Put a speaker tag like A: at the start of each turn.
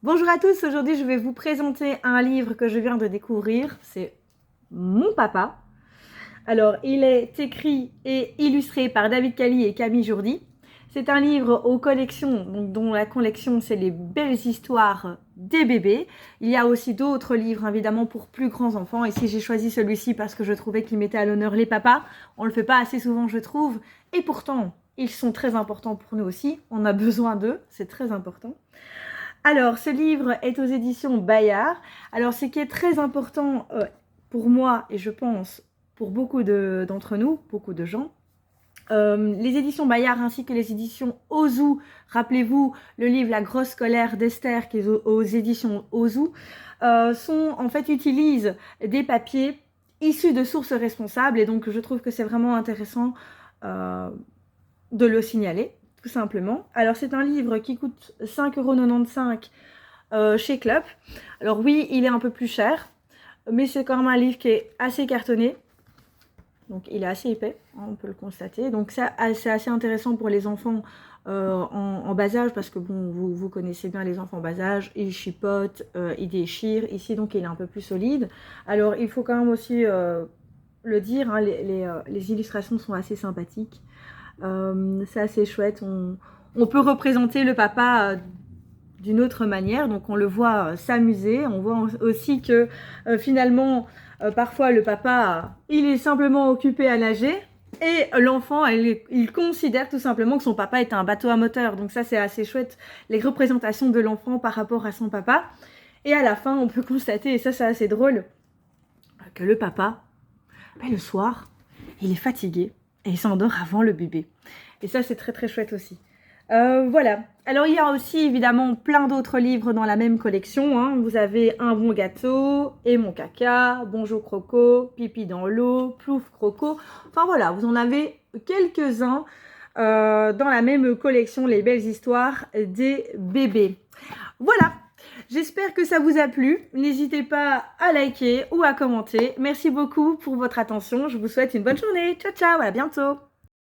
A: Bonjour à tous, aujourd'hui je vais vous présenter un livre que je viens de découvrir, c'est Mon Papa. Alors il est écrit et illustré par David Cali et Camille Jourdi. C'est un livre aux collections, dont la collection c'est les belles histoires des bébés. Il y a aussi d'autres livres évidemment pour plus grands enfants. Ici j'ai choisi celui-ci parce que je trouvais qu'il mettait à l'honneur les papas. On ne le fait pas assez souvent je trouve, et pourtant ils sont très importants pour nous aussi. On a besoin d'eux, c'est très important. Alors, ce livre est aux éditions Bayard. Alors, ce qui est très important pour moi, et je pense pour beaucoup d'entre nous, beaucoup de gens, les éditions Bayard ainsi que les éditions Ozu, rappelez-vous le livre La grosse colère d'Esther qui est aux éditions Ozu, utilisent des papiers issus de sources responsables, et donc je trouve que c'est vraiment intéressant de le signaler. Tout simplement. Alors c'est un livre qui coûte 5,95 € chez Club. Alors oui, il est un peu plus cher, mais c'est quand même un livre qui est assez cartonné. Donc il est assez épais, hein, on peut le constater. Donc c'est assez intéressant pour les enfants en bas âge, parce que bon, vous connaissez bien les enfants en bas âge, ils chipotent, ils déchirent. Ici donc il est un peu plus solide. Alors il faut quand même aussi le dire, hein, les illustrations sont assez sympathiques. C'est assez chouette, on peut représenter le papa d'une autre manière, donc on le voit s'amuser, on voit aussi que finalement parfois le papa il est simplement occupé à nager, et l'enfant il considère tout simplement que son papa est un bateau à moteur. Donc ça c'est assez chouette, les représentations de l'enfant par rapport à son papa. Et à la fin on peut constater, et ça c'est assez drôle, que le papa, le soir il est fatigué et il s'endort avant le bébé. Et ça, c'est très très chouette aussi. Voilà. Alors, il y a aussi évidemment plein d'autres livres dans la même collection, hein. Vous avez Un bon gâteau, Et mon caca, Bonjour Croco, Pipi dans l'eau, Plouf Croco. Enfin voilà, vous en avez quelques-uns dans la même collection, Les belles histoires des bébés. Voilà. J'espère que ça vous a plu. N'hésitez pas à liker ou à commenter. Merci beaucoup pour votre attention. Je vous souhaite une bonne journée. Ciao, ciao, à bientôt.